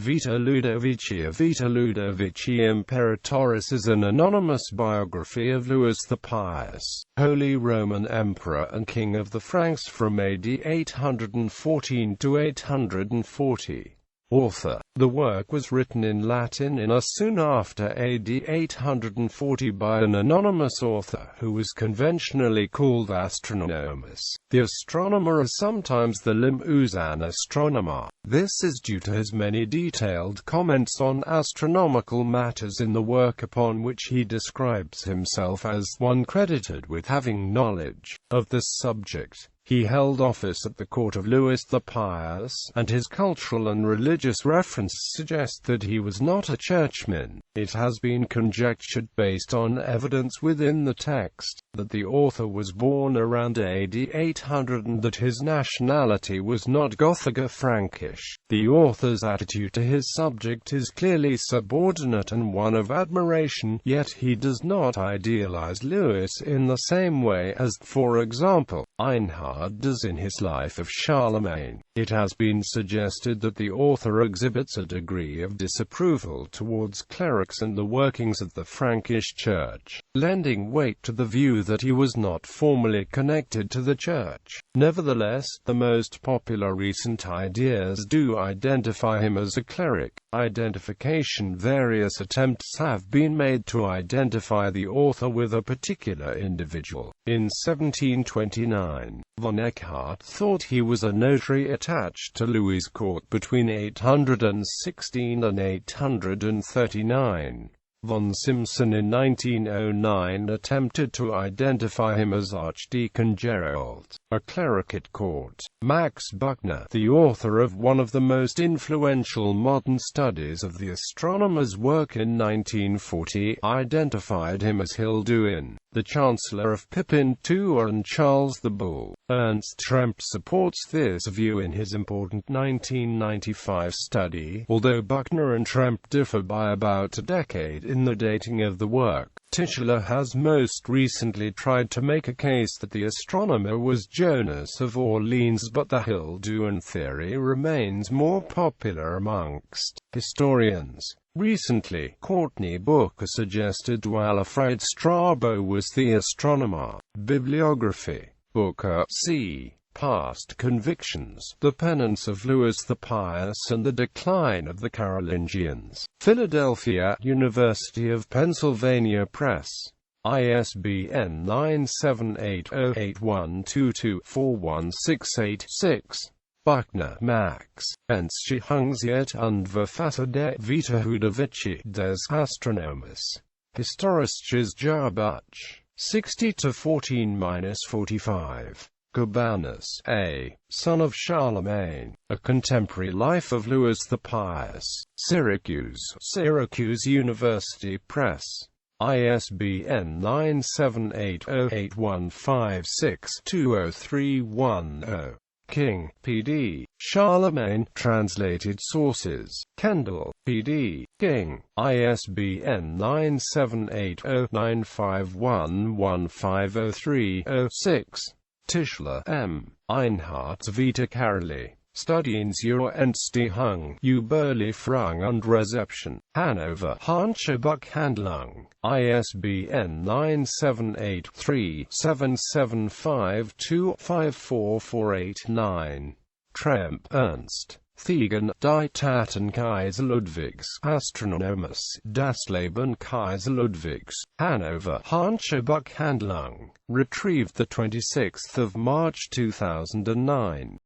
Vita Hludovici. Vita Hludovici Imperatoris is an anonymous biography of Louis the Pious, Holy Roman Emperor and King of the Franks from AD 814 to 840. Author. The work was written in Latin in soon after AD 840 by an anonymous author who was conventionally called Astronomus. The astronomer is sometimes the Limousin astronomer. This is due to his many detailed comments on astronomical matters in the work, upon which he describes himself as one credited with having knowledge of this subject. He held office at the court of Louis the Pious, and his cultural and religious references suggest that he was not a churchman. It has been conjectured, based on evidence within the text, that the author was born around AD 800 and that his nationality was not Gothic or Frankish. The author's attitude to his subject is clearly subordinate and one of admiration, yet he does not idealize Louis in the same way as, for example, Einhard does in his Life of Charlemagne. It has been suggested that the author exhibits a degree of disapproval towards clerics and the workings of the Frankish Church, lending weight to the view that he was not formally connected to the Church. Nevertheless, the most popular recent ideas do identify him as a cleric. Identification. Various attempts have been made to identify the author with a particular individual. In 1729, von Eckhart thought he was a notary attached to Louis' court between 816 and 839. Von Simpson in 1909 attempted to identify him as Archdeacon Gerald, a cleric at court. Max Buchner, the author of one of the most influential modern studies of the astronomer's work in 1940, identified him as Hilduin, the Chancellor of Pippin II and Charles the Bull. Ernst Tremp supports this view in his important 1995 study, although Buchner and Tremp differ by about a decade in the dating of the work. Tischler has most recently tried to make a case that the astronomer was Jonas of Orleans, but the Hilduin theory remains more popular amongst historians. Recently, Courtney Booker suggested Walafrid Strabo was the astronomer. Bibliography. Booker, c. Past Convictions, The Penance of Louis the Pious and the Decline of the Carolingians. Philadelphia, University of Pennsylvania Press. ISBN 978-08122-41686. Buchner, Max. Entstehungsjahr und Verfasser der Vita Hludovici des Astronomus. Historisches Jahrbuch. 60-14-45. Cabanus, A., son of Charlemagne, A Contemporary Life of Louis the Pious. Syracuse University Press. ISBN 978-08156-20310. King, P.D., Charlemagne, Translated Sources. Kendall, P.D., King, ISBN 978-09511503-06. Tischler, M. Einhard's Vita Caroli. Studien zur Entstehung, Überlieferung und Rezeption. Hannover, Hansche Buchhandlung. ISBN 978-3-775-25448-9. Tremp, Ernst. Thiegen, Die Taten Kaiser Ludwigs, Astronomus, Das Leben Kaiser Ludwigs, Hannover, Hansche Buchhandlung. Retrieved 26 March 2009.